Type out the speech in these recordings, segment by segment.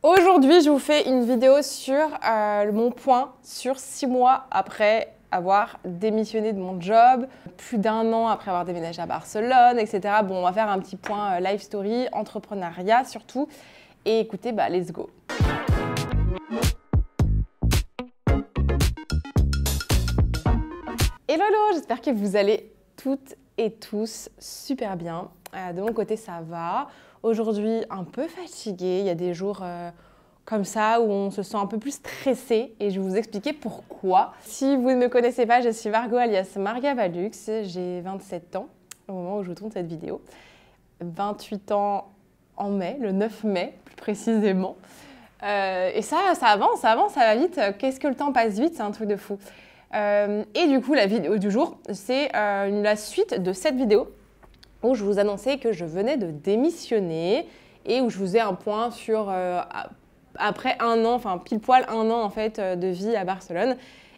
Aujourd'hui, je vous fais une vidéo sur mon point sur 6 mois après avoir démissionné de mon job, plus d'1 an après avoir déménagé à Barcelone, etc. Bon, on va faire un petit point life story, entrepreneuriat surtout. Et écoutez, let's go. Hello, hello, j'espère que vous allez toutes et tous super bien. De mon côté, ça va. Aujourd'hui, un peu fatiguée. Il y a des jours comme ça où on se sent un peu plus stressé et je vais vous expliquer pourquoi. Si vous ne me connaissez pas, je suis Margot alias Marga Valux. J'ai 27 ans au moment où je vous tourne cette vidéo. 28 ans en mai, le 9 mai plus précisément. Et ça avance, ça va vite. Qu'est-ce que le temps passe vite, c'est un truc de fou. Et du coup, la vidéo du jour, c'est la suite de cette vidéo où je vous annonçais que je venais de démissionner et où je vous faisais un point sur après 1 an, enfin pile poil 1 an en fait de vie à Barcelone.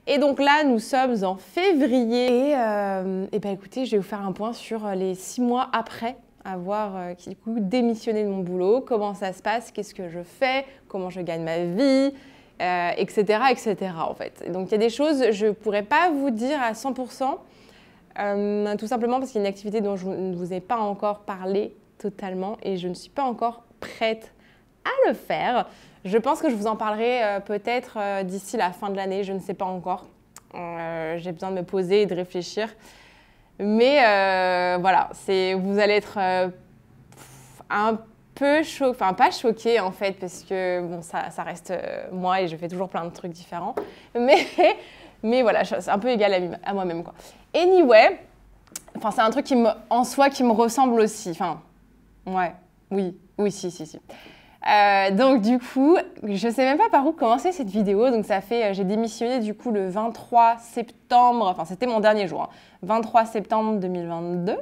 Et donc là, nous sommes en février et écoutez, je vais vous faire un point sur les 6 mois après avoir du coup démissionné de mon boulot, comment ça se passe, qu'est-ce que je fais, comment je gagne ma vie, etc., etc. en fait. Et donc il y a des choses, je ne pourrais pas vous dire à 100%, tout simplement parce qu'il y a une activité dont je ne vous ai pas encore parlé totalement et je ne suis pas encore prête à le faire. Je pense que je vous en parlerai peut-être d'ici la fin de l'année, je ne sais pas encore. J'ai besoin de me poser et de réfléchir. Mais voilà, vous allez être un peu choqué, enfin pas choqué en fait, parce que bon, ça reste moi et je fais toujours plein de trucs différents. Mais voilà, c'est un peu égal à moi-même, quoi. Anyway, enfin, c'est un truc en soi qui me ressemble aussi. Enfin, ouais, oui, si. Donc du coup, je sais même pas par où commencer cette vidéo. Donc j'ai démissionné du coup le 23 septembre, enfin c'était mon dernier jour, hein, 23 septembre 2022.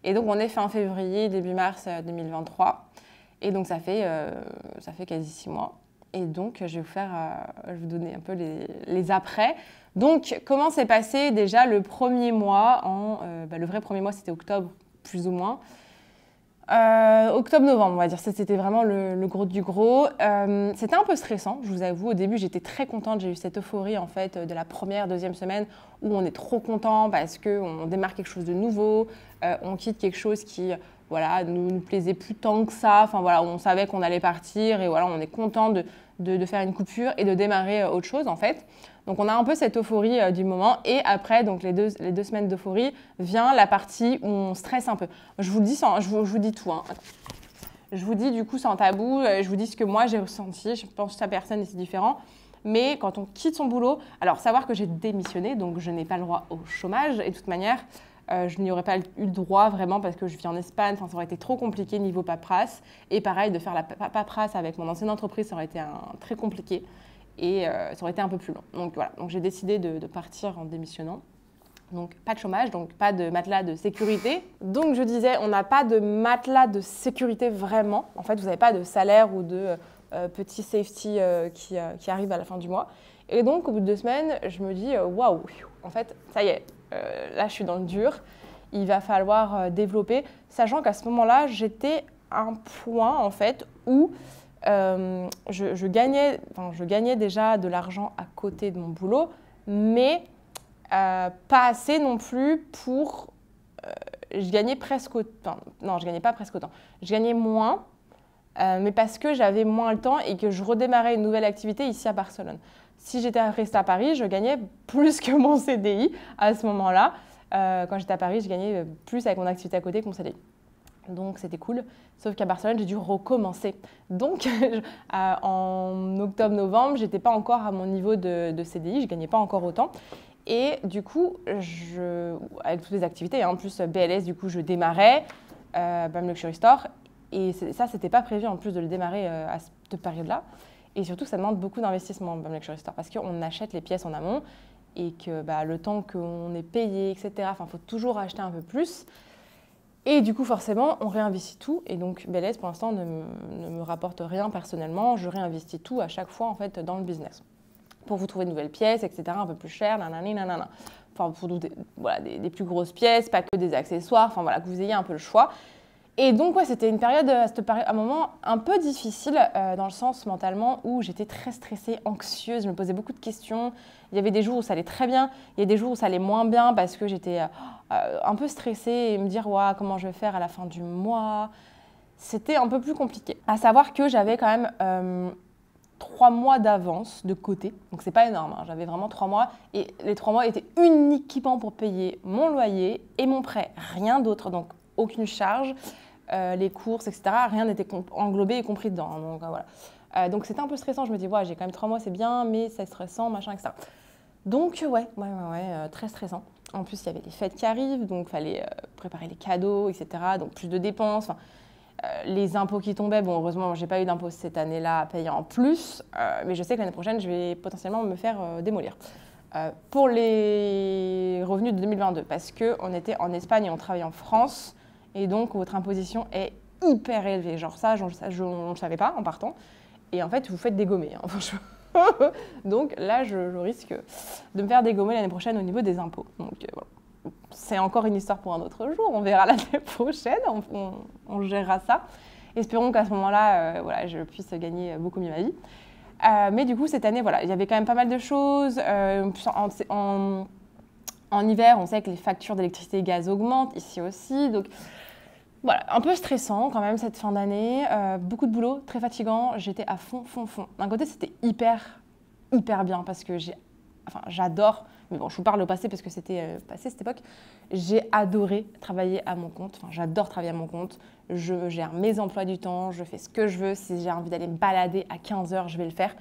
Et donc on est fin février, début mars 2023. Et donc ça fait quasi 6 mois. Et donc je vais vous donner un peu les après. Donc comment s'est passé déjà le premier mois le vrai premier mois c'était octobre plus ou moins. Octobre-novembre, on va dire, c'était vraiment le gros du gros. C'était un peu stressant, je vous avoue. Au début, j'étais très contente. J'ai eu cette euphorie en fait de la première, deuxième semaine où on est trop content parce qu'on démarre quelque chose de nouveau, on quitte quelque chose qui voilà, nous plaisait plus tant que ça. Enfin voilà, on savait qu'on allait partir et voilà, on est content de faire une coupure et de démarrer autre chose en fait. Donc on a un peu cette euphorie du moment et après donc les deux semaines d'euphorie vient la partie où on stresse un peu. Je vous dis tout. Hein. Je vous dis du coup sans tabou, je vous dis ce que moi j'ai ressenti. Je pense que chaque personne c'est différent. Mais quand on quitte son boulot, alors savoir que j'ai démissionné, donc je n'ai pas le droit au chômage et de toute manière je n'y aurais pas eu le droit vraiment parce que je vis en Espagne, enfin, ça aurait été trop compliqué niveau paperasse. Et pareil, de faire la paperasse avec mon ancienne entreprise, ça aurait été très compliqué. Et ça aurait été un peu plus long. Donc voilà, donc j'ai décidé de partir en démissionnant. Donc pas de chômage, donc pas de matelas de sécurité. Donc je disais, on n'a pas de matelas de sécurité vraiment. En fait, vous n'avez pas de salaire ou de petit safety qui arrive à la fin du mois. Et donc au bout de 2 semaines, je me dis, waouh, en fait, ça y est, là je suis dans le dur. Il va falloir développer, sachant qu'à ce moment-là, j'étais à un point en fait où je gagnais déjà de l'argent à côté de mon boulot, mais pas assez non plus pour... je gagnais presque autant. Non, je gagnais pas presque autant. Je gagnais moins, mais parce que j'avais moins le temps et que je redémarrais une nouvelle activité ici à Barcelone. Si j'étais restée à Paris, je gagnais plus que mon CDI à ce moment-là. Quand j'étais à Paris, je gagnais plus avec mon activité à côté que mon CDI. Donc c'était cool, sauf qu'à Barcelone, j'ai dû recommencer. Donc en octobre-novembre, j'étais pas encore à mon niveau de CDI, je gagnais pas encore autant. Et du coup, avec toutes les activités, en plus BLS, du coup, je démarrais, BAM Luxury Store. Et ça, c'était pas prévu en plus de le démarrer à cette période-là. Et surtout, ça demande beaucoup d'investissement, BAM Luxury Store, parce qu'on achète les pièces en amont et que le temps qu'on est payé, etc., il faut toujours acheter un peu plus. Et du coup, forcément, on réinvestit tout. Et donc, BLS, pour l'instant, ne me rapporte rien personnellement. Je réinvestis tout à chaque fois, en fait, dans le business. Pour vous trouver de nouvelles pièces, etc., un peu plus chères, nanana. Enfin, pour des plus grosses pièces, pas que des accessoires. Enfin, voilà, que vous ayez un peu le choix. Et donc, ouais, c'était une période, un moment un peu difficile dans le sens mentalement où j'étais très stressée, anxieuse, je me posais beaucoup de questions. Il y avait des jours où ça allait très bien, il y a des jours où ça allait moins bien parce que j'étais un peu stressée et me dire ouais, comment je vais faire à la fin du mois. C'était un peu plus compliqué. À savoir que j'avais quand même 3 mois d'avance de côté, donc c'est pas énorme, hein. J'avais vraiment 3 mois et les 3 mois étaient uniquement pour payer mon loyer et mon prêt, rien d'autre, donc aucune charge, les courses, etc. Rien n'était englobé et compris dedans, hein, donc voilà. Donc c'était un peu stressant, je me dis ouais, j'ai quand même 3 mois, c'est bien, mais c'est stressant, machin, etc. Donc ouais, très stressant. En plus, il y avait les fêtes qui arrivent, donc il fallait préparer les cadeaux, etc. Donc plus de dépenses. Les impôts qui tombaient, bon, heureusement, j'ai pas eu d'impôts cette année-là à payer en plus, mais je sais que l'année prochaine, je vais potentiellement me faire démolir. Pour les revenus de 2022, parce qu'on était en Espagne et on travaille en France, et donc votre imposition est hyper élevée. Genre ça, je ne le savais pas en partant, et en fait, vous faites dégommer, hein, franchement. Donc là, je risque de me faire dégommer l'année prochaine au niveau des impôts. Donc voilà. C'est encore une histoire pour un autre jour, on verra l'année prochaine, on gérera ça. Espérons qu'à ce moment-là, voilà, je puisse gagner beaucoup mieux ma vie. Mais du coup, cette année, voilà, il y avait quand même pas mal de choses. En hiver, on sait que les factures d'électricité et gaz augmentent, ici aussi. Donc voilà, un peu stressant quand même cette fin d'année. Beaucoup de boulot, très fatigant. J'étais à fond. D'un côté, c'était hyper bien parce que j'adore. Mais bon, je vous parle au passé parce que c'était passé cette époque. J'ai adoré travailler à mon compte. Enfin, j'adore travailler à mon compte. Je gère mes emplois du temps. Je fais ce que je veux. Si j'ai envie d'aller me balader à 15h, je vais le faire.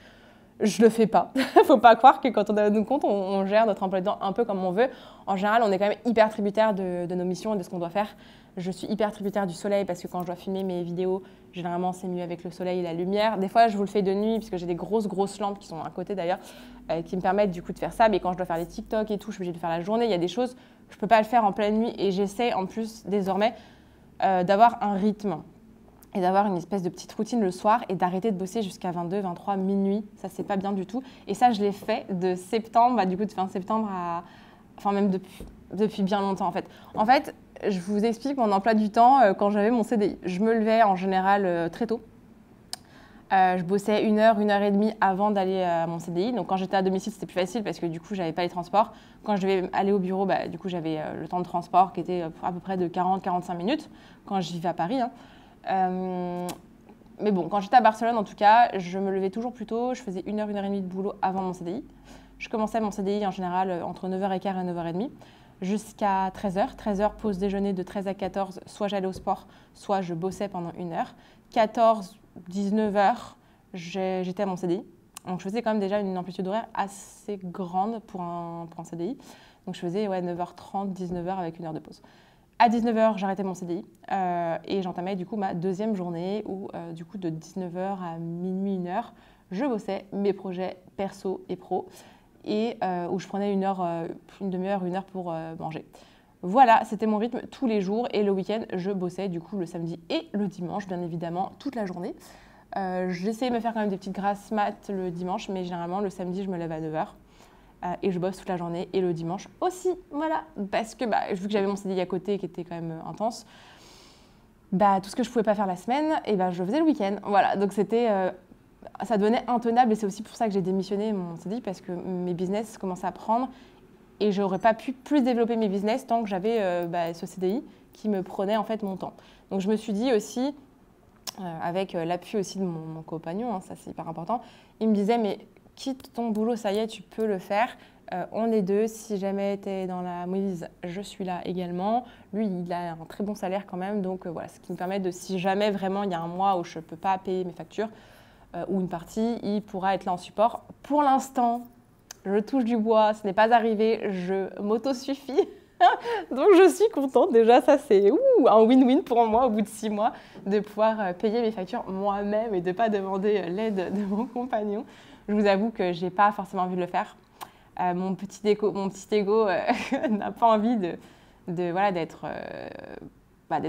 Je le fais pas. Faut pas croire que quand on a nos comptes, on gère notre emploi du temps un peu comme on veut. En général, on est quand même hyper tributaire de nos missions et de ce qu'on doit faire. Je suis hyper tributaire du soleil parce que quand je dois filmer mes vidéos, généralement c'est mieux avec le soleil et la lumière. Des fois, je vous le fais de nuit puisque j'ai des grosses lampes qui sont à côté d'ailleurs, qui me permettent du coup de faire ça. Mais quand je dois faire les TikTok et tout, je suis obligée de faire la journée. Il y a des choses, je peux pas le faire en pleine nuit et j'essaie en plus désormais d'avoir un rythme et d'avoir une espèce de petite routine le soir et d'arrêter de bosser jusqu'à 22, 23, minuit. Ça, c'est pas bien du tout. Et ça, je l'ai fait de septembre, du coup de fin septembre à... Enfin, même depuis bien longtemps, en fait. En fait, je vous explique mon emploi du temps quand j'avais mon CDI. Je me levais en général très tôt. Je bossais 1 heure et demie avant d'aller à mon CDI. Donc, quand j'étais à domicile, c'était plus facile parce que du coup, j'avais pas les transports. Quand je devais aller au bureau, du coup, j'avais le temps de transport qui était à peu près de 40-45 minutes quand je vivais à Paris, hein. Mais bon, quand j'étais à Barcelone, en tout cas, je me levais toujours plus tôt. Je faisais 1 heure et demie de boulot avant mon CDI. Je commençais mon CDI en général entre 9h15 et 9h30 jusqu'à 13h. 13h, pause déjeuner de 13 à 14. Soit j'allais au sport, soit je bossais pendant 1 heure. 14, 19h, j'étais à mon CDI. Donc je faisais quand même déjà une amplitude horaire assez grande pour un CDI. Donc je faisais 9h30, 19h avec 1 heure de pause. À 19h, j'arrêtais mon CDI et j'entamais du coup ma deuxième journée où du coup de 19h à minuit, 1h, je bossais mes projets perso et pro et où je prenais une demi-heure, 1 heure pour manger. Voilà, c'était mon rythme tous les jours et le week-end, je bossais du coup le samedi et le dimanche, bien évidemment, toute la journée. J'essayais de me faire quand même des petites grasses mat le dimanche, mais généralement le samedi, je me lève à 9h. Et je bosse toute la journée et le dimanche aussi, voilà, parce que vu que j'avais mon CDI à côté qui était quand même intense, tout ce que je pouvais pas faire la semaine, et je le faisais le week-end, voilà, donc c'était, ça devenait intenable et c'est aussi pour ça que j'ai démissionné mon CDI parce que mes business commençaient à prendre et j'aurais pas pu plus développer mes business tant que j'avais ce CDI qui me prenait en fait mon temps. Donc je me suis dit aussi, avec l'appui aussi de mon compagnon, hein, ça c'est hyper important, il me disait mais quitte ton boulot, ça y est, tu peux le faire. On est deux. Si jamais tu es dans la mouise, je suis là également. Lui, il a un très bon salaire quand même. Donc voilà, ce qui me permet de, si jamais vraiment il y a un mois où je ne peux pas payer mes factures ou une partie, il pourra être là en support. Pour l'instant, je touche du bois, ce n'est pas arrivé, je m'auto-suffis. Donc je suis contente. Déjà, ça c'est un win-win pour moi au bout de 6 mois de pouvoir payer mes factures moi-même et de ne pas demander l'aide de mon compagnon. Je vous avoue que je n'ai pas forcément envie de le faire. Mon petit ego n'a pas envie d'être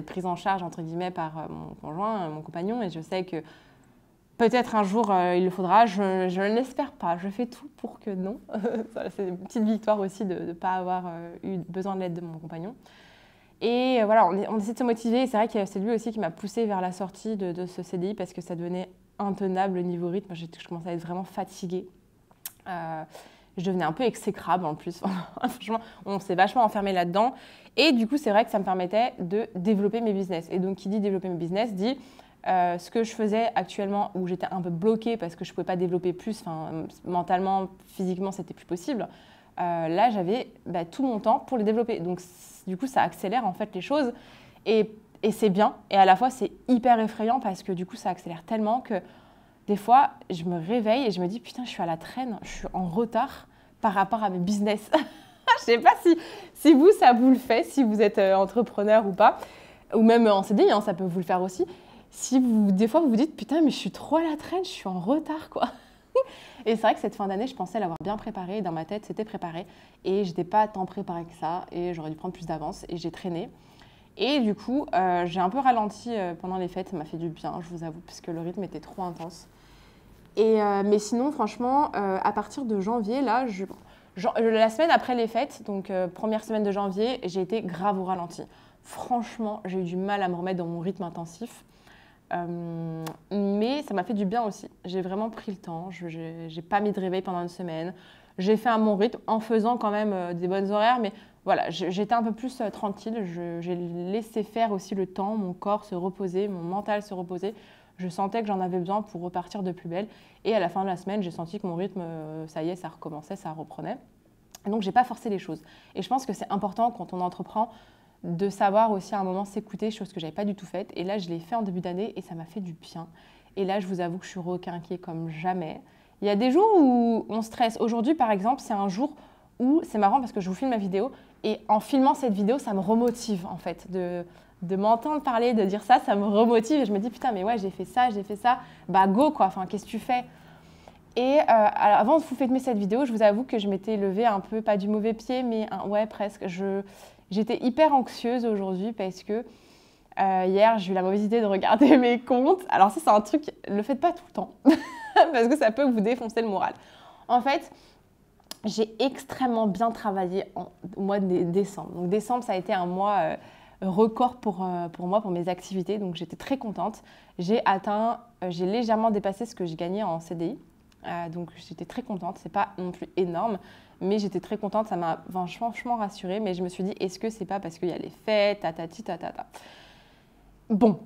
prise en charge entre guillemets par mon conjoint, mon compagnon. Et je sais que peut-être un jour il le faudra. Je ne l'espère pas. Je fais tout pour que non. C'est une petite victoire aussi de ne pas avoir eu besoin de l'aide de mon compagnon. Et voilà, on essaie de se motiver. C'est vrai que c'est lui aussi qui m'a poussée vers la sortie de ce CDI parce que ça devenait intenable le niveau rythme. Je commençais à être vraiment fatiguée. Je devenais un peu exécrable en plus. Franchement, on s'est vachement enfermé là-dedans. Et du coup, c'est vrai que ça me permettait de développer mes business. Et donc, qui dit développer mes business dit ce que je faisais actuellement où j'étais un peu bloquée parce que je ne pouvais pas développer plus, mentalement, physiquement, c'était plus possible. Là, j'avais tout mon temps pour les développer. Donc, du coup, ça accélère en fait les choses. Et c'est bien. Et à la fois, c'est hyper effrayant parce que du coup, ça accélère tellement que des fois, je me réveille et je me dis, putain, je suis à la traîne, je suis en retard par rapport à mes business. Je sais pas si vous, ça vous le fait, si vous êtes entrepreneur ou pas, ou même en CDI, hein, ça peut vous le faire aussi. Si des fois, vous vous dites, putain, mais je suis trop à la traîne, je suis en retard, quoi. Et c'est vrai que cette fin d'année, je pensais l'avoir bien préparée. Dans ma tête, c'était préparé. Et je n'étais pas tant préparée que ça. Et j'aurais dû prendre plus d'avance. Et j'ai traîné. Et du coup, j'ai un peu ralenti pendant les fêtes. Ça m'a fait du bien, je vous avoue, parce que le rythme était trop intense. Mais sinon, franchement, à partir de janvier, là, la semaine après les fêtes, donc première semaine de janvier, j'ai été grave au ralenti. Franchement, j'ai eu du mal à me remettre dans mon rythme intensif. Mais ça m'a fait du bien aussi. J'ai vraiment pris le temps. Je n'ai pas mis de réveil pendant une semaine. J'ai fait à mon rythme en faisant quand même des bonnes horaires. Mais voilà, j'étais un peu plus tranquille. J'ai laissé faire aussi le temps, mon corps se reposer, mon mental se reposer. Je sentais que j'en avais besoin pour repartir de plus belle. Et à la fin de la semaine, j'ai senti que mon rythme, ça y est, ça recommençait, ça reprenait. Et donc, je n'ai pas forcé les choses. Et je pense que c'est important quand on entreprend de savoir aussi à un moment s'écouter, chose que je n'avais pas du tout faite. Et là, je l'ai fait en début d'année et ça m'a fait du bien. Et là, je vous avoue que je suis requinquée comme jamais. Il y a des jours où on stresse. Aujourd'hui, par exemple, c'est un jour où c'est marrant parce que je vous filme ma vidéo et en filmant cette vidéo, ça me remotive en fait de m'entendre parler, de dire ça, ça me remotive et je me dis putain mais ouais j'ai fait ça, bah go quoi, enfin qu'est-ce que tu fais? Et alors, avant de vous filmer cette vidéo, je vous avoue que je m'étais levée un peu, pas du mauvais pied, mais ouais presque. J'étais hyper anxieuse aujourd'hui parce que hier, j'ai eu la mauvaise idée de regarder mes comptes. Alors ça, c'est un truc, ne le faites pas tout le temps, parce que ça peut vous défoncer le moral. En fait, j'ai extrêmement bien travaillé au mois de décembre. Donc décembre, ça a été un mois record pour moi, pour mes activités. Donc j'étais très contente. J'ai légèrement dépassé ce que je gagnais en CDI. Donc j'étais très contente. C'est pas non plus énorme. Mais j'étais très contente, ça m'a franchement rassurée. Mais je me suis dit, est-ce que c'est pas parce qu'il y a les fêtes, tatati, tatata. Bon,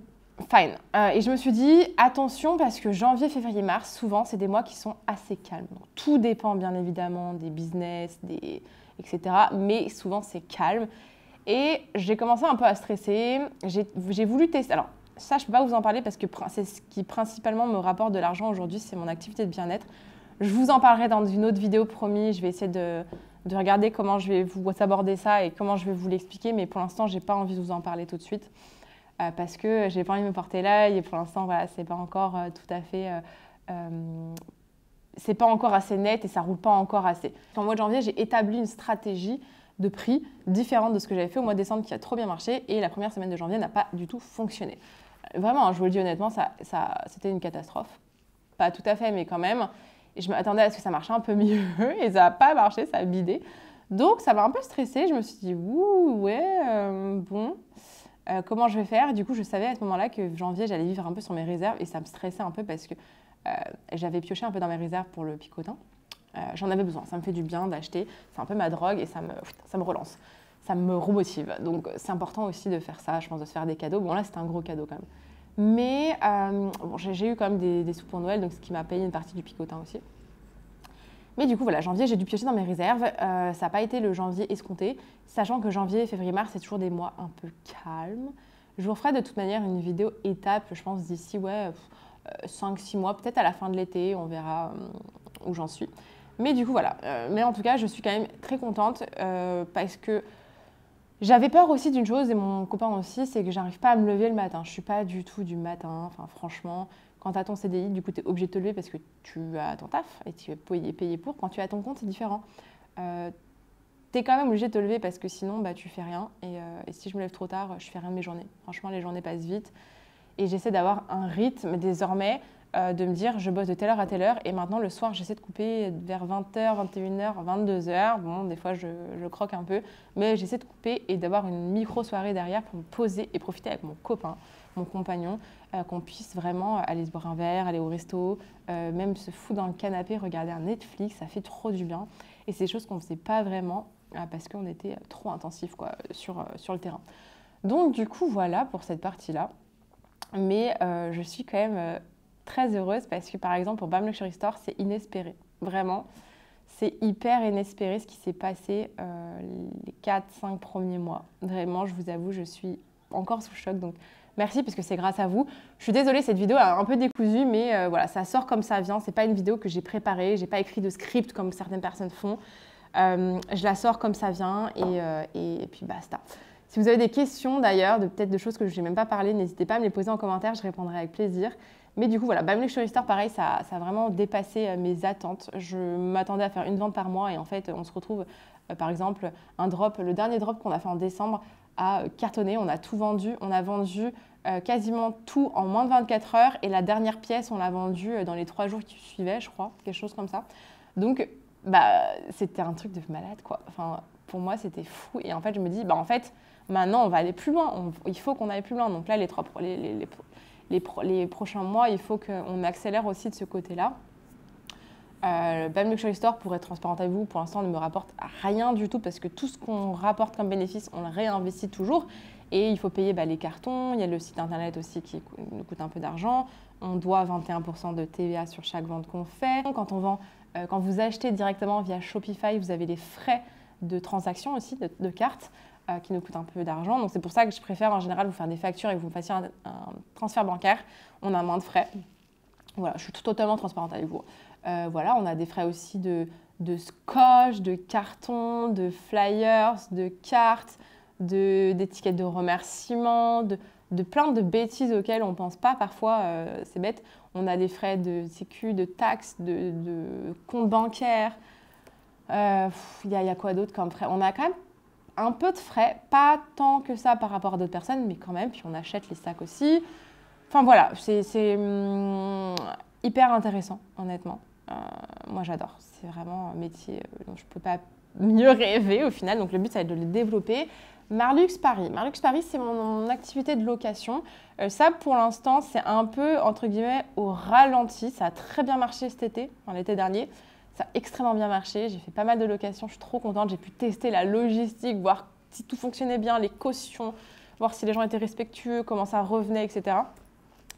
fine. Et je me suis dit, attention, parce que janvier, février, mars, souvent, c'est des mois qui sont assez calmes. Donc, tout dépend bien évidemment des business, etc. Mais souvent, c'est calme. Et j'ai commencé un peu à stresser. J'ai voulu tester. Alors, ça, je ne peux pas vous en parler parce que c'est ce qui principalement me rapporte de l'argent aujourd'hui, c'est mon activité de bien-être. Je vous en parlerai dans une autre vidéo, promis. Je vais essayer de regarder comment je vais vous aborder ça et comment je vais vous l'expliquer. Mais pour l'instant, je n'ai pas envie de vous en parler tout de suite parce que je n'ai pas envie de me porter l'œil. Et pour l'instant, voilà, ce n'est pas encore tout à fait... c'est pas encore assez net et ça roule pas encore assez. En mois de janvier, j'ai établi une stratégie de prix différente de ce que j'avais fait au mois de décembre qui a trop bien marché et la première semaine de janvier n'a pas du tout fonctionné. Vraiment, je vous le dis honnêtement, c'était une catastrophe. Pas tout à fait, mais quand même. Et je m'attendais à ce que ça marche un peu mieux et ça n'a pas marché, ça a bidé. Donc ça m'a un peu stressée. Je me suis dit, comment je vais faire? Et du coup, je savais à ce moment-là que janvier, j'allais vivre un peu sur mes réserves et ça me stressait un peu parce que j'avais pioché un peu dans mes réserves pour le picotin. J'en avais besoin, ça me fait du bien d'acheter. C'est un peu ma drogue et ça me relance. Ça me remotive. Donc c'est important aussi de faire ça, je pense, de se faire des cadeaux. Bon là, c'était un gros cadeau quand même. Mais j'ai eu quand même des sous pour Noël, donc ce qui m'a payé une partie du picotin aussi. Mais du coup, voilà, janvier, j'ai dû piocher dans mes réserves. Ça n'a pas été le janvier escompté, sachant que janvier, février, mars, c'est toujours des mois un peu calmes. Je vous ferai de toute manière une vidéo étape, je pense, d'ici 5-6 mois, peut-être à la fin de l'été, on verra où j'en suis. Mais du coup, voilà. Mais en tout cas, je suis quand même très contente parce que j'avais peur aussi d'une chose, et mon copain aussi, c'est que j'arrive pas à me lever le matin. Je suis pas du tout du matin. Enfin, franchement, quand tu as ton CDI, du coup, tu es obligé de te lever parce que tu as ton taf et tu es payé pour. Quand tu as ton compte, c'est différent. Tu es quand même obligé de te lever parce que sinon, tu fais rien. Et si je me lève trop tard, je fais rien de mes journées. Franchement, les journées passent vite. Et j'essaie d'avoir un rythme désormais de me dire je bosse de telle heure à telle heure et maintenant le soir j'essaie de couper vers 20h, 21h, 22h. Bon, des fois je croque un peu, mais j'essaie de couper et d'avoir une micro-soirée derrière pour me poser et profiter avec mon copain, mon compagnon, qu'on puisse vraiment aller se boire un verre, aller au resto, même se foutre dans le canapé, regarder un Netflix, ça fait trop du bien. Et c'est des choses qu'on ne faisait pas vraiment parce qu'on était trop intensif quoi, sur le terrain. Donc du coup voilà pour cette partie-là. Mais je suis quand même très heureuse parce que par exemple pour BAM Luxury Store, c'est inespéré. Vraiment, c'est hyper inespéré ce qui s'est passé les 4-5 premiers mois. Vraiment, je vous avoue, je suis encore sous choc. Donc merci parce que c'est grâce à vous. Je suis désolée, cette vidéo est un peu décousue, mais voilà, ça sort comme ça vient. C'est pas une vidéo que j'ai préparée, j'ai pas écrit de script comme certaines personnes font. Je la sors comme ça vient et puis basta. Si vous avez des questions d'ailleurs, peut-être de choses que je n'ai même pas parlé, n'hésitez pas à me les poser en commentaire, je répondrai avec plaisir. Mais du coup, voilà, BAM Luxury Store, pareil, ça a vraiment dépassé mes attentes. Je m'attendais à faire une vente par mois et en fait, on se retrouve, par exemple, un drop, le dernier drop qu'on a fait en décembre a cartonné, on a tout vendu, on a vendu quasiment tout en moins de 24 heures et la dernière pièce, on l'a vendue dans les 3 jours qui suivaient, je crois, quelque chose comme ça. Donc, c'était un truc de malade, quoi. Enfin, pour moi, c'était fou. Et en fait, je me dis, en fait, maintenant, on va aller plus loin. Il faut qu'on aille plus loin. Donc là, les prochains mois, il faut qu'on accélère aussi de ce côté-là. BAM Luxury Store, pour être transparente avec vous, pour l'instant, ne me rapporte rien du tout parce que tout ce qu'on rapporte comme bénéfice, on le réinvestit toujours. Et il faut payer les cartons. Il y a le site internet aussi qui nous coûte un peu d'argent. On doit 21% de TVA sur chaque vente qu'on fait. Quand vous achetez directement via Shopify, vous avez les frais de transaction aussi, de carte, qui nous coûtent un peu d'argent. Donc c'est pour ça que je préfère en général vous faire des factures et que vous me fassiez un transfert bancaire. On a moins de frais. Voilà, je suis totalement transparente avec vous. Voilà, on a des frais aussi de scotch, de carton, de flyers, de cartes, d'étiquettes de remerciements, de plein de bêtises auxquelles on ne pense pas parfois, c'est bête. On a des frais de sécu, de taxes, de compte bancaire. Y a quoi d'autre comme frais? On a quand même un peu de frais, pas tant que ça par rapport à d'autres personnes, mais quand même. Puis on achète les sacs aussi. Enfin voilà, c'est hyper intéressant, honnêtement. Moi j'adore, c'est vraiment un métier dont je ne peux pas mieux rêver au final. Donc le but, ça va être de le développer. Marlux Paris. Marlux Paris, c'est mon activité de location. Ça, pour l'instant, c'est un peu, entre guillemets, au ralenti. Ça a très bien marché cet été, l'été dernier. Ça a extrêmement bien marché. J'ai fait pas mal de locations. Je suis trop contente. J'ai pu tester la logistique, voir si tout fonctionnait bien, les cautions, voir si les gens étaient respectueux, comment ça revenait, etc.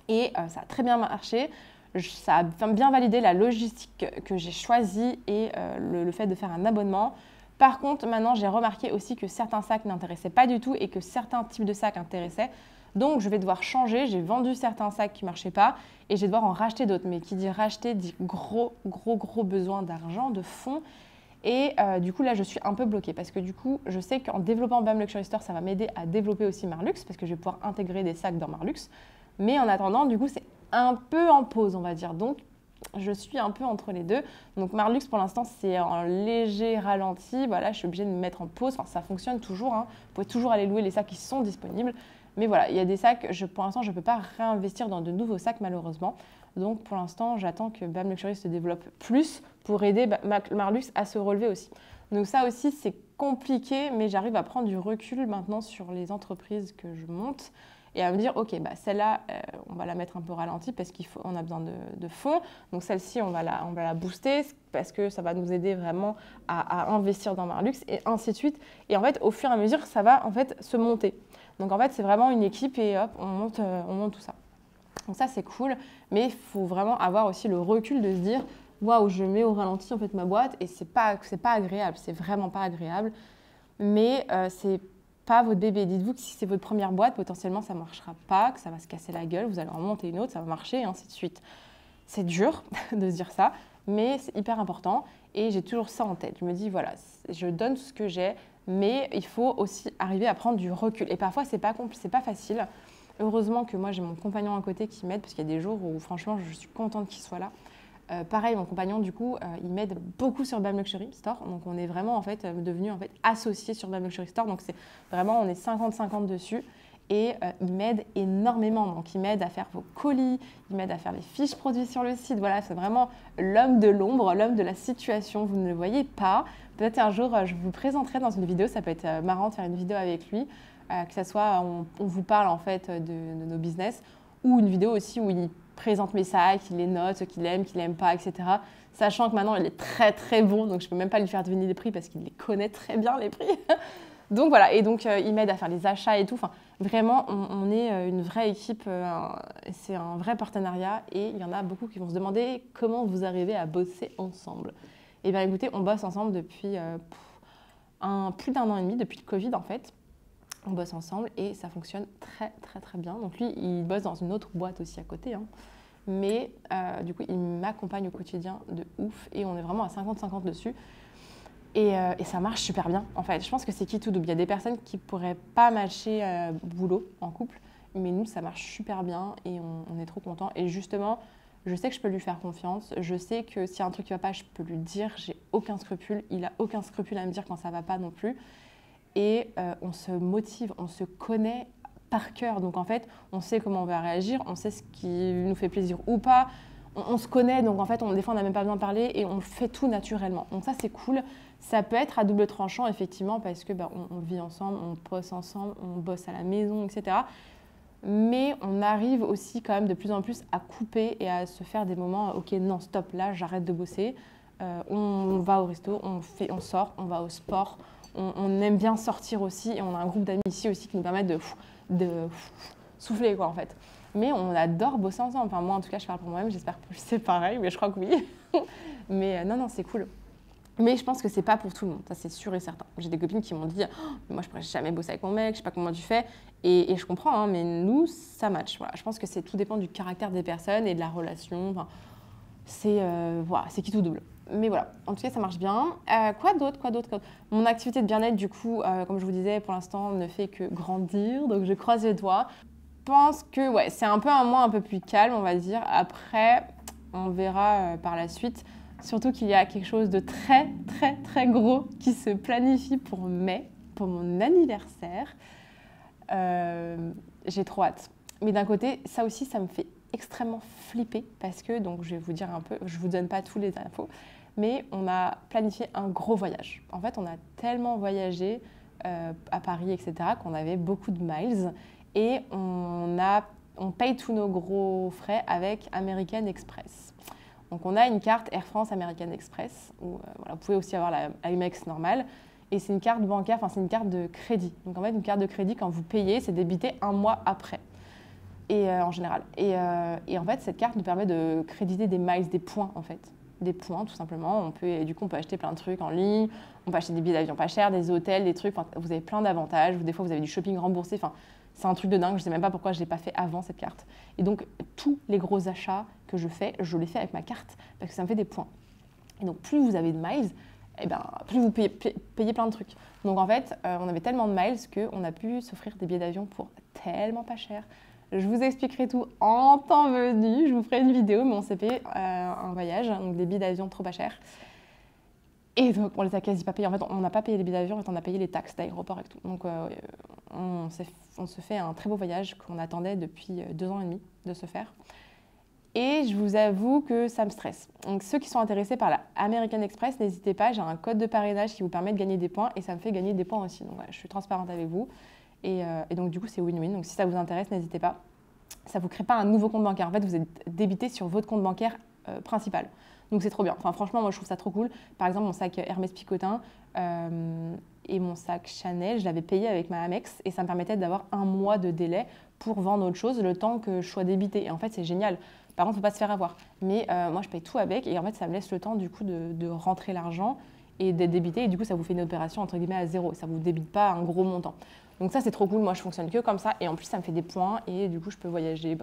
Et ça a très bien marché. Ça a bien validé la logistique que j'ai choisie et le fait de faire un abonnement. Par contre, maintenant, j'ai remarqué aussi que certains sacs n'intéressaient pas du tout et que certains types de sacs intéressaient. Donc, je vais devoir changer. J'ai vendu certains sacs qui ne marchaient pas et je vais devoir en racheter d'autres. Mais qui dit racheter dit gros besoin d'argent, de fonds. Et du coup, là, je suis un peu bloquée parce que du coup, je sais qu'en développant BAM Luxury Store, ça va m'aider à développer aussi Marlux parce que je vais pouvoir intégrer des sacs dans Marlux. Mais en attendant, du coup, c'est un peu en pause, on va dire. Donc, je suis un peu entre les deux. Donc Marlux, pour l'instant, c'est en léger ralenti. Voilà, je suis obligée de me mettre en pause. Enfin, ça fonctionne toujours. Vous pouvez toujours aller louer les sacs qui sont disponibles. Mais voilà, il y a des sacs, pour l'instant, je ne peux pas réinvestir dans de nouveaux sacs, malheureusement. Donc pour l'instant, j'attends que BAM Luxury se développe plus pour aider Marlux à se relever aussi. Donc ça aussi, c'est compliqué, mais j'arrive à prendre du recul maintenant sur les entreprises que je monte. Et à me dire, ok, celle-là, on va la mettre un peu ralentie parce qu'on a besoin de fonds. Donc celle-ci, on va la booster parce que ça va nous aider vraiment à investir dans Marlux et ainsi de suite. Et en fait, au fur et à mesure, ça va en fait se monter. Donc en fait, c'est vraiment une équipe et hop, on monte tout ça. Donc ça, c'est cool. Mais il faut vraiment avoir aussi le recul de se dire, waouh, je mets au ralenti en fait ma boîte et c'est pas agréable. C'est vraiment pas agréable. Mais c'est pas votre bébé. Dites-vous que si c'est votre première boîte, potentiellement ça ne marchera pas, que ça va se casser la gueule, vous allez en monter une autre, ça va marcher et ainsi de suite. C'est dur de se dire ça, mais c'est hyper important et j'ai toujours ça en tête. Je me dis, voilà, je donne tout ce que j'ai, mais il faut aussi arriver à prendre du recul. Et parfois, c'est pas facile. Heureusement que moi, j'ai mon compagnon à côté qui m'aide parce qu'il y a des jours où franchement, je suis contente qu'il soit là. Pareil, mon compagnon, du coup, il m'aide beaucoup sur BAM Luxury Store. Donc, on est vraiment, en fait, devenus associés sur BAM Luxury Store. Donc, c'est vraiment, on est 50-50 dessus. Et il m'aide énormément. Donc, il m'aide à faire vos colis, il m'aide à faire les fiches produits sur le site. Voilà, c'est vraiment l'homme de l'ombre, l'homme de la situation. Vous ne le voyez pas. Peut-être un jour, je vous présenterai dans une vidéo. Ça peut être marrant de faire une vidéo avec lui, que ce soit on vous parle en fait de nos business, ou une vidéo aussi où il présente mes sacs, il les note, ce qu'il aime pas, etc. Sachant que maintenant, il est très très bon, donc je ne peux même pas lui faire deviner les prix parce qu'il les connaît très bien, les prix. Donc voilà, et donc il m'aide à faire les achats et tout. Enfin, vraiment, on est une vraie équipe, c'est un vrai partenariat et il y en a beaucoup qui vont se demander comment vous arrivez à bosser ensemble. Eh bien écoutez, on bosse ensemble depuis plus d'1 an et demi, depuis le Covid en fait. On bosse ensemble et ça fonctionne très très très bien. Donc lui, il bosse dans une autre boîte aussi à côté, hein. Mais du coup, il m'accompagne au quotidien de ouf et on est vraiment à 50-50 dessus. Et ça marche super bien, en fait. Je pense que c'est qui tout double. Il y a des personnes qui ne pourraient pas matcher boulot en couple, mais nous, ça marche super bien et on est trop contents. Et justement, je sais que je peux lui faire confiance. Je sais que s'il y a un truc qui ne va pas, je peux lui dire. J'ai aucun scrupule. Il n'a aucun scrupule à me dire quand ça ne va pas non plus. Et on se motive, on se connaît par cœur. Donc en fait, on sait comment on va réagir, on sait ce qui nous fait plaisir ou pas. On se connaît, donc en fait, des fois, on n'a même pas besoin de parler et on fait tout naturellement. Donc ça, c'est cool. Ça peut être à double tranchant, effectivement, parce que on vit ensemble, on bosse ensemble, on bosse à la maison, etc. Mais on arrive aussi quand même de plus en plus à couper et à se faire des moments, ok, non, stop, là, j'arrête de bosser. On va au resto, on sort, on va au sport. On aime bien sortir aussi et on a un groupe d'amis ici aussi qui nous permettent de souffler, quoi, en fait. Mais on adore bosser ensemble. Enfin, moi, en tout cas, je parle pour moi-même. J'espère que c'est pareil, mais je crois que oui. Mais non, c'est cool. Mais je pense que c'est pas pour tout le monde. Ça, c'est sûr et certain. J'ai des copines qui m'ont dit oh, « moi, je pourrais jamais bosser avec mon mec. Je sais pas comment tu fais. » Et je comprends, hein, mais nous, ça match. Voilà. Je pense que tout dépend du caractère des personnes et de la relation. Enfin, c'est qui tout double. Mais voilà, en tout cas, ça marche bien. Quoi d'autre? Mon activité de bien-être, du coup, comme je vous disais, pour l'instant, ne fait que grandir. Donc, je croise les doigts. Je pense que c'est un peu un mois un peu plus calme, on va dire. Après, on verra par la suite. Surtout qu'il y a quelque chose de très, très, très gros qui se planifie pour mai, pour mon anniversaire. J'ai trop hâte. Mais d'un côté, ça aussi, ça me fait extrêmement flipper parce que, donc je vais vous dire un peu, je vous donne pas tous les infos, mais on a planifié un gros voyage. En fait, on a tellement voyagé à Paris, etc., qu'on avait beaucoup de miles et on paye tous nos gros frais avec American Express. Donc on a une carte Air France American Express où vous pouvez aussi avoir la Amex normale et c'est une carte bancaire, enfin c'est une carte de crédit. Donc en fait une carte de crédit quand vous payez c'est débité 1 mois après et en général. Et en fait cette carte nous permet de créditer des miles, des points en fait, des points tout simplement. Du coup on peut acheter plein de trucs en ligne, on peut acheter des billets d'avion pas chers, des hôtels, des trucs. Enfin, vous avez plein d'avantages. Des fois vous avez du shopping remboursé. Enfin, c'est un truc de dingue, je ne sais même pas pourquoi je ne l'ai pas fait avant cette carte. Et donc, tous les gros achats que je fais, je les fais avec ma carte parce que ça me fait des points. Et donc, plus vous avez de miles, plus vous payez plein de trucs. Donc, en fait, on avait tellement de miles qu'on a pu s'offrir des billets d'avion pour tellement pas cher. Je vous expliquerai tout en temps venu. Je vous ferai une vidéo, mais on s'est payé un voyage, donc des billets d'avion trop pas chers. Et donc, on les a quasi pas payés. En fait, on n'a pas payé les billets d'avion, en fait, on a payé les taxes d'aéroport et tout. Donc, on se fait un très beau voyage qu'on attendait depuis 2 ans et demi de se faire. Et je vous avoue que ça me stresse. Donc, ceux qui sont intéressés par la American Express, n'hésitez pas. J'ai un code de parrainage qui vous permet de gagner des points et ça me fait gagner des points aussi. Donc, voilà, je suis transparente avec vous. Et donc, du coup, c'est win-win. Donc, si ça vous intéresse, n'hésitez pas. Ça ne vous crée pas un nouveau compte bancaire. En fait, vous êtes débité sur votre compte bancaire principal. Donc c'est trop bien. Enfin, franchement, moi je trouve ça trop cool. Par exemple, mon sac Hermès Picotin et mon sac Chanel, je l'avais payé avec ma Amex et ça me permettait d'avoir 1 mois de délai pour vendre autre chose le temps que je sois débitée. Et en fait, c'est génial. Par contre, il ne faut pas se faire avoir. Mais moi, je paye tout avec et en fait, ça me laisse le temps du coup de rentrer l'argent et d'être débité. Et du coup, ça vous fait une opération entre guillemets à zéro. Ça ne vous débite pas un gros montant. Donc ça, c'est trop cool. Moi, je fonctionne que comme ça. Et en plus, ça me fait des points et du coup, je peux voyager,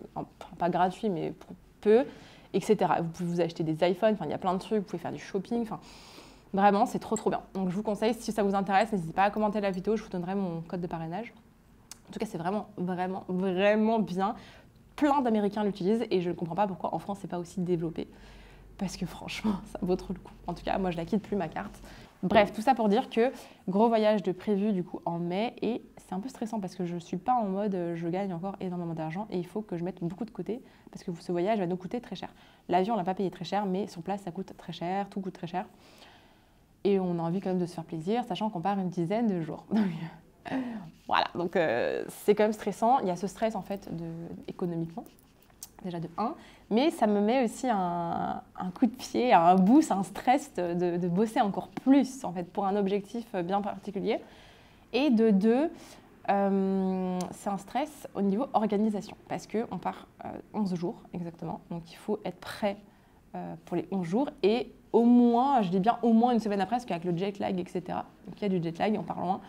pas gratuit, mais pour peu. Etc. Vous pouvez vous acheter des iPhones, enfin, il y a plein de trucs, vous pouvez faire du shopping, enfin, vraiment, c'est trop bien. Donc, je vous conseille, si ça vous intéresse, n'hésitez pas à commenter la vidéo, je vous donnerai mon code de parrainage. En tout cas, c'est vraiment, vraiment, vraiment bien. Plein d'Américains l'utilisent et je ne comprends pas pourquoi en France, c'est pas aussi développé. Parce que franchement, ça vaut trop le coup. En tout cas, moi, je la quitte plus, ma carte. Bref, tout ça pour dire que gros voyage de prévu du coup en mai et c'est un peu stressant parce que je ne suis pas en mode je gagne encore énormément d'argent et il faut que je mette beaucoup de côté parce que ce voyage va nous coûter très cher. L'avion, on l'a pas payé très cher, mais sur place, ça coûte très cher, tout coûte très cher. Et on a envie quand même de se faire plaisir, sachant qu'on part une dizaine de jours. Voilà, donc c'est quand même stressant. Il y a ce stress en fait économiquement, déjà de 1, mais ça me met aussi un coup de pied, un boost, un stress de bosser encore plus en fait pour un objectif bien particulier. Et de 2, c'est un stress au niveau organisation parce qu'on part 11 jours exactement, donc il faut être prêt pour les 11 jours et au moins, je dis bien au moins une semaine après parce qu'avec le jet lag, etc., donc il y a du jet lag, on part loin.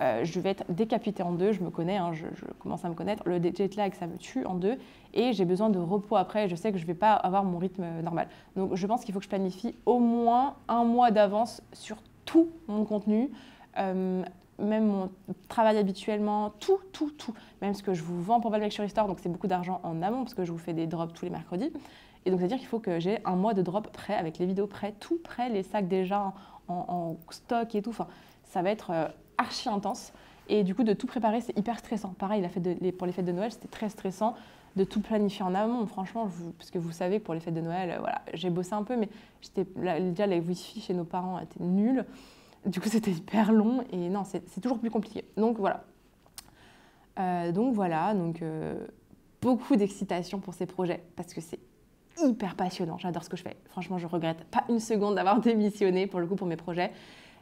Je vais être décapitée en 2, je me connais, hein, je commence à me connaître. Le jet lag, ça me tue en 2 et j'ai besoin de repos après. Je sais que je ne vais pas avoir mon rythme normal. Donc je pense qu'il faut que je planifie au moins 1 mois d'avance sur tout mon contenu, même mon travail habituellement, tout. Même ce que je vous vends pour Val Luxury Store, donc c'est beaucoup d'argent en amont parce que je vous fais des drops tous les mercredis. Et donc c'est-à-dire qu'il faut que j'ai 1 mois de drop prêt avec les vidéos prêtes, tout prêt, les sacs déjà en stock et tout. Enfin, ça va être archi intense et du coup de tout préparer c'est hyper stressant. Pareil pour les fêtes de Noël c'était très stressant de tout planifier en amont franchement parce que vous savez que pour les fêtes de Noël voilà, j'ai bossé un peu mais déjà les wifi chez nos parents étaient nuls, du coup c'était hyper long et non c'est toujours plus compliqué donc voilà beaucoup d'excitation pour ces projets parce que c'est hyper passionnant, j'adore ce que je fais, franchement je regrette pas une seconde d'avoir démissionné pour le coup pour mes projets,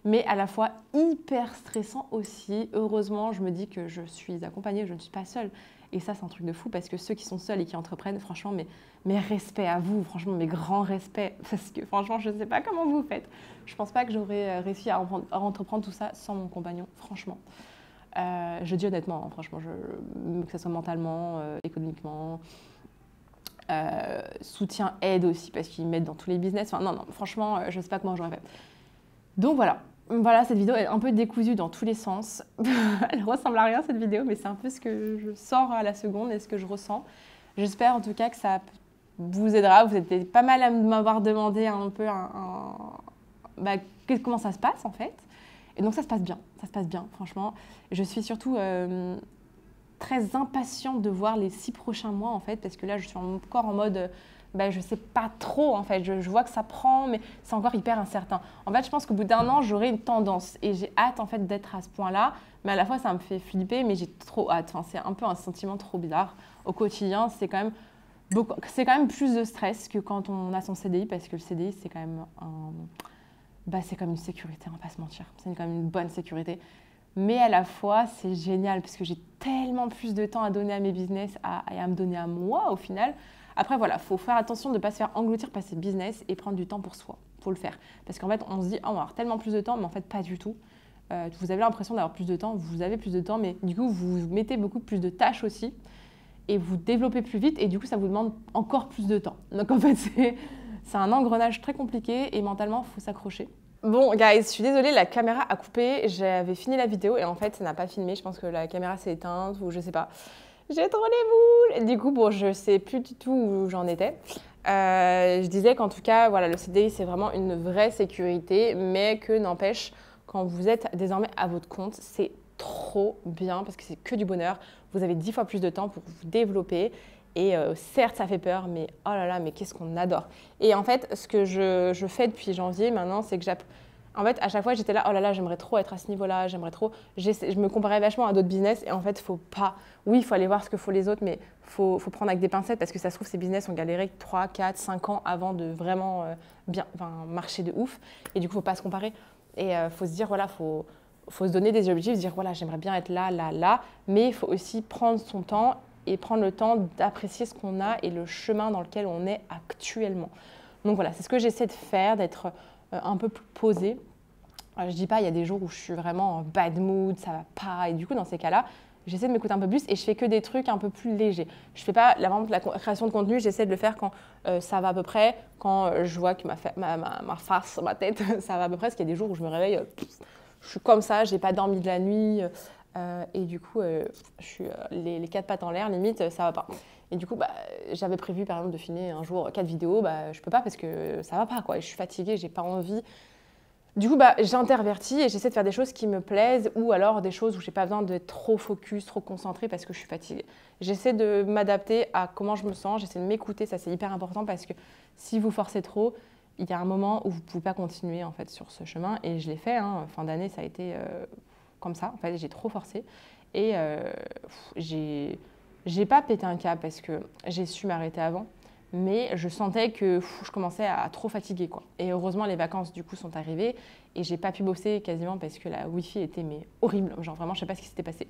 mais à la fois hyper stressant aussi. Heureusement, je me dis que je suis accompagnée, je ne suis pas seule. Et ça, c'est un truc de fou parce que ceux qui sont seuls et qui entreprennent, franchement, mes respects à vous, franchement, mes grands respects. Parce que franchement, je ne sais pas comment vous faites. Je ne pense pas que j'aurais réussi à entreprendre tout ça sans mon compagnon, franchement. Je dis honnêtement, hein, franchement, que ce soit mentalement, économiquement, soutien, aide aussi, parce qu'ils m'aident dans tous les business. Enfin, non, franchement, je ne sais pas comment j'aurais fait. Donc voilà, cette vidéo est un peu décousue dans tous les sens. Elle ressemble à rien cette vidéo, mais c'est un peu ce que je sors à la seconde et ce que je ressens. J'espère en tout cas que ça vous aidera. Vous êtes pas mal à m'avoir demandé un peu comment ça se passe en fait. Et donc ça se passe bien, franchement. Je suis surtout très impatiente de voir les 6 prochains mois en fait, parce que là je suis encore en mode... je sais pas trop en fait, je vois que ça prend mais c'est encore hyper incertain. En fait je pense qu'au bout d'1 an j'aurai une tendance et j'ai hâte en fait d'être à ce point là, mais à la fois ça me fait flipper mais j'ai trop hâte, enfin, c'est un peu un sentiment trop bizarre. Au quotidien c'est quand même plus de stress que quand on a son CDI parce que le CDI c'est quand même c'est comme une sécurité, on va pas se mentir, c'est quand même une bonne sécurité. Mais à la fois, c'est génial parce que j'ai tellement plus de temps à donner à mes business et à me donner à moi au final. Après, voilà, il faut faire attention de ne pas se faire engloutir par ses business et prendre du temps pour soi. Il faut le faire. Parce qu'en fait, on se dit, on va avoir tellement plus de temps, mais en fait, pas du tout. Vous avez l'impression d'avoir plus de temps, vous avez plus de temps, mais du coup, vous mettez beaucoup plus de tâches aussi et vous développez plus vite et du coup, ça vous demande encore plus de temps. Donc en fait, c'est un engrenage très compliqué et mentalement, il faut s'accrocher. Bon, guys, je suis désolée, la caméra a coupé. J'avais fini la vidéo et en fait, ça n'a pas filmé. Je pense que la caméra s'est éteinte ou je sais pas. J'ai trop les boules. Du coup, bon, je sais plus du tout où j'en étais. Je disais qu'en tout cas, voilà, le CDI, c'est vraiment une vraie sécurité, mais que n'empêche, quand vous êtes désormais à votre compte, c'est trop bien parce que c'est que du bonheur. Vous avez 10 fois plus de temps pour vous développer. Et certes, ça fait peur, mais oh là là, mais qu'est-ce qu'on adore. Et en fait, ce que je fais depuis janvier maintenant, c'est que en fait, à chaque fois, j'étais là, oh là là, j'aimerais trop être à ce niveau-là, j'aimerais trop. Je me comparais vachement à d'autres business et en fait, faut pas. Oui, il faut aller voir ce que font les autres, mais faut prendre avec des pincettes parce que ça se trouve, ces business ont galéré 3, 4, 5 ans avant de vraiment marcher de ouf. Et du coup, faut pas se comparer. Et faut se dire, voilà, faut se donner des objectifs, se dire, voilà, j'aimerais bien être là, là, là. Mais il faut aussi prendre son temps et prendre le temps d'apprécier ce qu'on a et le chemin dans lequel on est actuellement. Donc voilà, c'est ce que j'essaie de faire, d'être un peu plus posée. Je dis pas, il y a des jours où je suis vraiment en bad mood, ça va pas, et du coup dans ces cas-là, j'essaie de m'écouter un peu plus et je fais que des trucs un peu plus légers. Je fais pas, par exemple, la création de contenu, j'essaie de le faire quand ça va à peu près, quand je vois que ma face, ma tête, ça va à peu près, parce qu'il y a des jours où je me réveille, je suis comme ça, j'ai pas dormi de la nuit, et du coup, je suis les 4 pattes en l'air, limite, ça va pas. Et du coup, j'avais prévu par exemple de filmer un jour 4 vidéos, je peux pas parce que ça va pas, quoi. Et je suis fatiguée, j'ai pas envie. Du coup, j'intervertis et j'essaie de faire des choses qui me plaisent ou alors des choses où j'ai pas besoin d'être trop focus, trop concentrée parce que je suis fatiguée. J'essaie de m'adapter à comment je me sens, j'essaie de m'écouter, ça c'est hyper important parce que si vous forcez trop, il y a un moment où vous ne pouvez pas continuer en fait sur ce chemin et je l'ai fait, hein. Fin d'année ça a été comme ça, en fait j'ai trop forcé et j'ai pas pété un câble parce que j'ai su m'arrêter avant. Mais je sentais que je commençais à trop fatiguer, quoi. Et heureusement, les vacances, du coup, sont arrivées et j'ai pas pu bosser quasiment parce que la Wi-Fi était horrible. Genre vraiment, je sais pas ce qui s'était passé.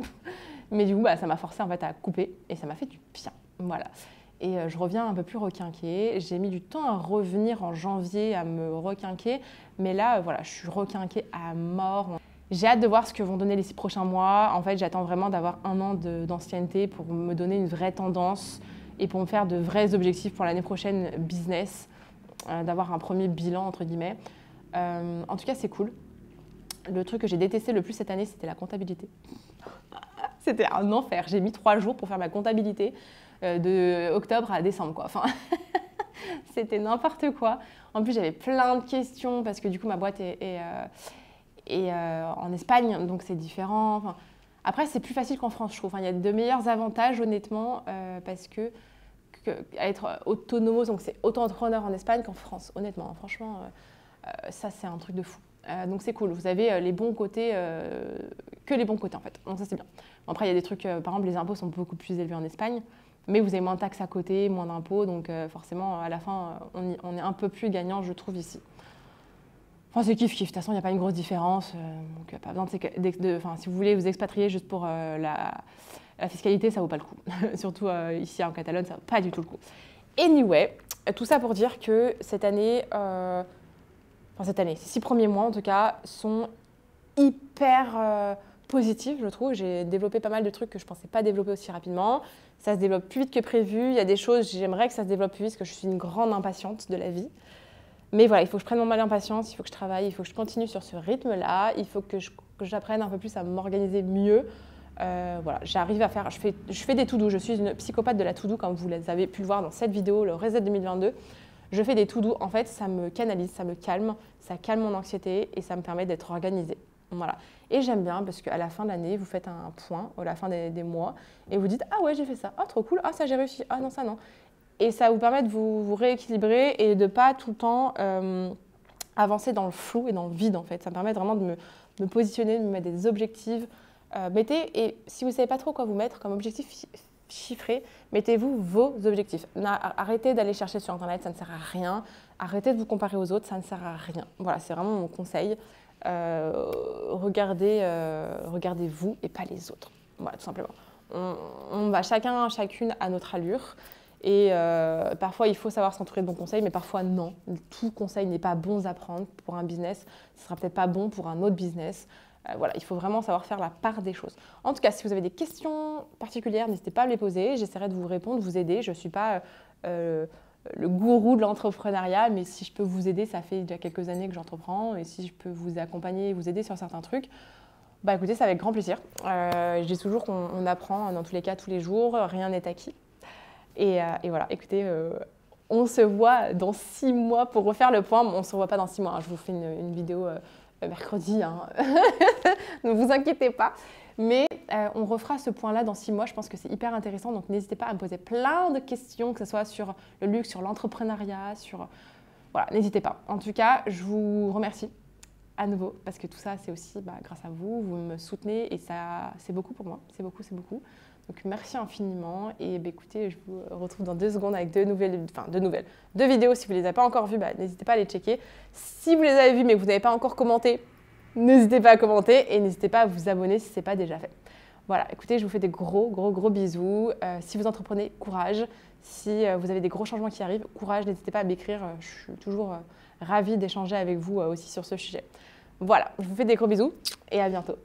Mais du coup, ça m'a forcé en fait à couper et ça m'a fait du bien. Voilà. Et je reviens un peu plus requinquée. J'ai mis du temps à revenir en janvier, à me requinquer. Mais là, voilà, je suis requinquée à mort. J'ai hâte de voir ce que vont donner les 6 prochains mois. En fait, j'attends vraiment d'avoir 1 an d'ancienneté pour me donner une vraie tendance et pour me faire de vrais objectifs pour l'année prochaine business, d'avoir un premier bilan entre guillemets. En tout cas, c'est cool. Le truc que j'ai détesté le plus cette année, c'était la comptabilité. C'était un enfer. J'ai mis 3 jours pour faire ma comptabilité de octobre à décembre, quoi. Enfin, c'était n'importe quoi. En plus, j'avais plein de questions parce que du coup, ma boîte est en Espagne, donc c'est différent. Enfin, après, c'est plus facile qu'en France, je trouve. Enfin, il y a de meilleurs avantages, honnêtement, parce que à être autonome, donc c'est auto-entrepreneur en Espagne qu'en France, honnêtement. Franchement, ça c'est un truc de fou. Donc c'est cool, vous avez les bons côtés, que les bons côtés en fait. Donc ça c'est bien. Bon, après il y a des trucs, par exemple les impôts sont beaucoup plus élevés en Espagne, mais vous avez moins de taxes à côté, moins d'impôts, donc forcément à la fin on est un peu plus gagnant je trouve ici. Enfin c'est kiff-kiff, de toute façon il n'y a pas une grosse différence, donc pas besoin si vous voulez vous expatrier juste pour la fiscalité, ça vaut pas le coup. Surtout ici en Catalogne, ça vaut pas du tout le coup. Anyway, tout ça pour dire que cette année, ces 6 premiers mois en tout cas, sont hyper positifs, je trouve. J'ai développé pas mal de trucs que je pensais pas développer aussi rapidement. Ça se développe plus vite que prévu. Il y a des choses, j'aimerais que ça se développe plus vite parce que je suis une grande impatiente de la vie. Mais voilà, il faut que je prenne mon mal en patience, il faut que je travaille, il faut que je continue sur ce rythme-là, il faut que j'apprenne un peu plus à m'organiser mieux. Voilà, j'arrive à faire, je fais des to-do, je suis une psychopathe de la to-do comme vous avez pu le voir dans cette vidéo, le Reset 2022. Je fais des to-do, en fait ça me canalise, ça me calme, ça calme mon anxiété et ça me permet d'être organisée. Voilà. Et j'aime bien parce qu'à la fin de l'année, vous faites un point, à la fin des mois, et vous dites « Ah ouais, j'ai fait ça, ah trop cool, ah ça j'ai réussi, ah non ça non ». Et ça vous permet de vous rééquilibrer et de ne pas tout le temps avancer dans le flou et dans le vide en fait. Ça me permet vraiment de me positionner, de me mettre des objectifs. Et si vous ne savez pas trop quoi vous mettre comme objectif chiffré, mettez-vous vos objectifs. Arrêtez d'aller chercher sur Internet, ça ne sert à rien. Arrêtez de vous comparer aux autres, ça ne sert à rien. Voilà, c'est vraiment mon conseil. Regardez-vous et pas les autres. Voilà, tout simplement. On va chacune à notre allure. Et parfois, il faut savoir s'entourer de bons conseils, mais parfois, non. Tout conseil n'est pas bon à prendre pour un business. Ce ne sera peut-être pas bon pour un autre business. Voilà, il faut vraiment savoir faire la part des choses. En tout cas, si vous avez des questions particulières, n'hésitez pas à me les poser. J'essaierai de vous répondre, de vous aider. Je ne suis pas le gourou de l'entrepreneuriat, mais si je peux vous aider, ça fait déjà quelques années que j'entreprends. Et si je peux vous accompagner et vous aider sur certains trucs, écoutez, c'est avec grand plaisir. Je dis toujours qu'on apprend, dans tous les cas, tous les jours. Rien n'est acquis. Et voilà, écoutez, on se voit dans 6 mois pour refaire le point. Bon, on ne se revoit pas dans 6 mois, hein. Je vous fais une vidéo mercredi, hein. Ne vous inquiétez pas. Mais on refera ce point-là dans 6 mois. Je pense que c'est hyper intéressant. Donc, n'hésitez pas à me poser plein de questions, que ce soit sur le luxe, sur l'entrepreneuriat, Voilà, n'hésitez pas. En tout cas, je vous remercie à nouveau parce que tout ça, c'est aussi grâce à vous. Vous me soutenez et ça, c'est beaucoup pour moi. C'est beaucoup, c'est beaucoup. Donc, merci infiniment. Et écoutez, je vous retrouve dans 2 secondes avec 2 vidéos. Si vous ne les avez pas encore vues, n'hésitez pas à les checker. Si vous les avez vues mais que vous n'avez pas encore commenté, n'hésitez pas à commenter et n'hésitez pas à vous abonner si ce n'est pas déjà fait. Voilà, écoutez, je vous fais des gros bisous. Si vous entreprenez, courage. Si vous avez des gros changements qui arrivent, courage, n'hésitez pas à m'écrire. Je suis toujours ravie d'échanger avec vous aussi sur ce sujet. Voilà, je vous fais des gros bisous et à bientôt.